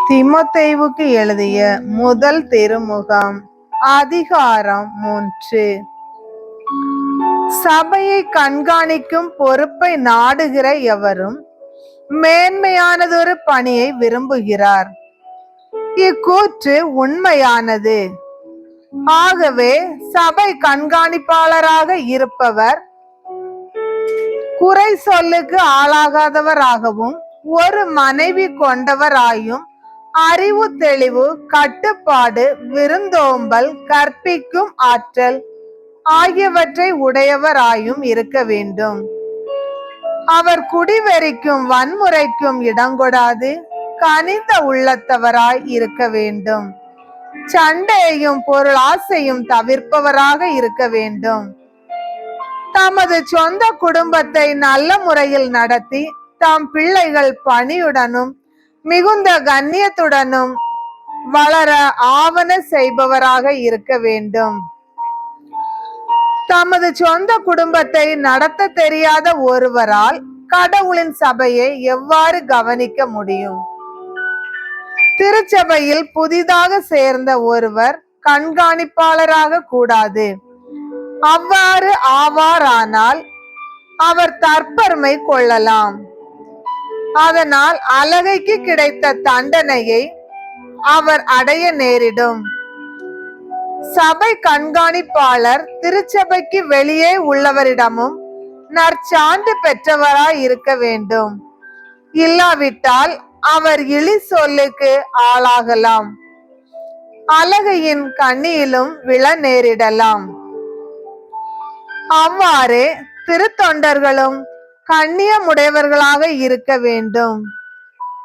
தீமோத்தேயுவுக்கு எழுதிய முதல் திருமுகம் அதிகாரம் 3. சபையை கண்காணிக்கும் பொறுப்பை நாடுகிற எவரும் மேன்மையானதொரு பணியை விரும்புகிறார். இக்கூற்று உண்மையானது. ஆகவே சபை கண்காணிப்பாளராக இருப்பவர் குறை சொல்லுக்கு ஆளாகாதவராகவும் ஒரு மனைவி கொண்டவராயும் அறிவு தெளிவு கட்டுப்பாடு விருந்தோம்பல் கற்பிக்கும் ஆற்றல் ஆகியவற்றை உடையவராயும் இருக்க வேண்டும். அவர் குடிவெறிக்கும் வன்முறைக்கும் இடங்கொடாது கனிந்த உள்ளத்தவராய் இருக்க வேண்டும். சண்டையையும் பொருள் ஆசையும் தவிர்ப்பவராக இருக்க வேண்டும். தமது சொந்த குடும்பத்தை நல்ல முறையில் நடத்தி தம் பிள்ளைகள் பணியுடனும் மிகுந்த கண்ணியத்துடனும் வளர ஆவன செய்பவராக இருக்க வேண்டும். தமது சொந்த குடும்பத்தை நடத்த தெரியாத ஒருவரால் கடவுளின் சபையை எவ்வாறு கவனிக்க முடியும்? திருச்சபையில் புதிதாக சேர்ந்த ஒருவர் கண்காணிப்பாளராக கூடாது. அவ்வாறு ஆவாரானால் அவர் தற்பெருமை கொள்ளலாம். அதனால் அலகைக்கு கிடைத்த தண்டனையை அவர் அடைய நேரிடும். சபை கண்காணிப்பாளர் திருச்சபைக்கு வெளியே உள்ளவரிடமும் நற்சான்று பெற்றவராய் இருக்க வேண்டும். இல்லாவிட்டால் அவர் இழி சொல்லுக்கு ஆளாகலாம். அலகையின் கண்ணியிலும் விழ நேரிடலாம். அவ்வாறே திருத்தொண்டர்களும் கண்ணியமுடையவர்களாக இருக்க வேண்டும்.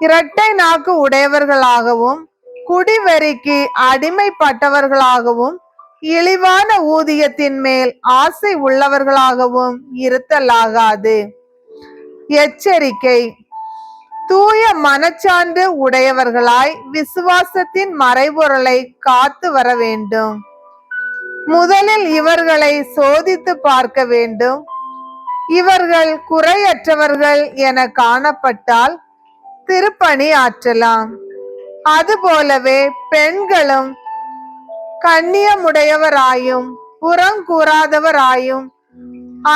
இரட்டை நாக்கு உடையவர்களாகவும் குடிவெறிக்கு அடிமைப்பட்டவர்களாகவும் இழிவான ஊதியத்தின் மேல் ஆசை உள்ளவர்களாகவும் இருத்தலாகாது. எச்சரிக்கை: தூய மனச்சான்று உடையவர்களாய் விசுவாசத்தின் மறைபொருளை காத்து வர வேண்டும். முதலில் இவர்களை சோதித்து பார்க்க வேண்டும். இவர்கள் குறையற்றவர்கள் என காணப்பட்டால் திருப்பணி ஆற்றலாம். அதுபோலவே பெண்களும் கண்ணியமுடையவராயும் புறங்கூறாதவராயும்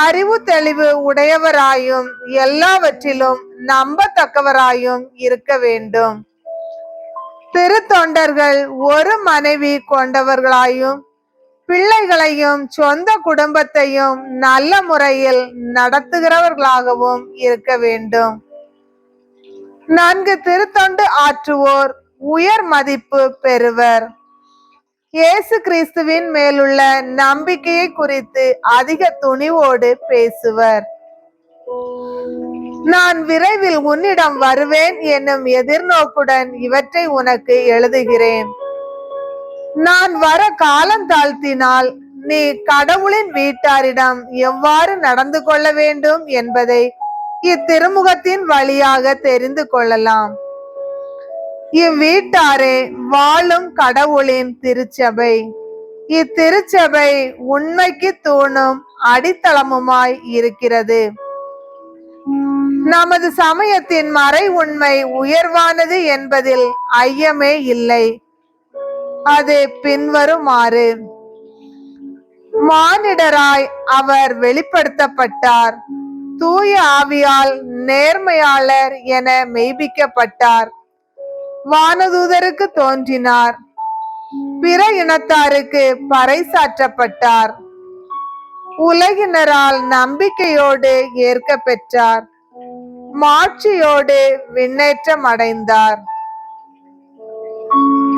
அறிவு தெளிவு உடையவராயும் எல்லாவற்றிலும் நம்பத்தக்கவராயும் இருக்க வேண்டும். திருத்தொண்டர்கள் ஒரு மனைவி கொண்டவர்களாயும் பிள்ளைகளையும் சொந்த குடும்பத்தையும் நல்ல முறையில் நடத்துகிறவர்களாகவும் இருக்க வேண்டும். நன்கு திருத்தொண்டு ஆற்றுவோர் உயர் மதிப்பு பெறுவர். இயேசு கிறிஸ்துவின் மேலுள்ள நம்பிக்கையை குறித்து அதிக துணிவோடு பேசுவர். நான் விரைவில் உன்னிடம் வருவேன் என்னும் எதிர்நோக்குடன் இவற்றை உனக்கு எழுதுகிறேன். நான் வர காலம் தாழ்த்தினால் நீ கடவுளின் வீட்டாரிடம் எவ்வாறு நடந்து கொள்ள வேண்டும் என்பதை இத்திருமுகத்தின் வழியாக தெரிந்து கொள்ளலாம். இவ்வீட்டாரே வாழும் கடவுளின் திருச்சபை. இத்திருச்சபை உண்மைக்கு தூணும் அடித்தளமுமாய் இருக்கிறது. நமது சமயத்தின் மறை உண்மை உயர்வானது என்பதில் ஐயமே இல்லை. அது பின்வருமாறு: மானிடராய் அவர் வெளிப்படுத்தப்பட்டார். தூய ஆவியால் நேர்மையாளர் என மெய்ப்பிக்கப்பட்டார். வானதூதருக்கு தோன்றினார். பிற இனத்தாருக்கு பறைசாற்றப்பட்டார். உலகினரால் நம்பிக்கையோடு ஏற்க பெற்றார். மாட்சியோடு விண்ணேற்றம் அடைந்தார்.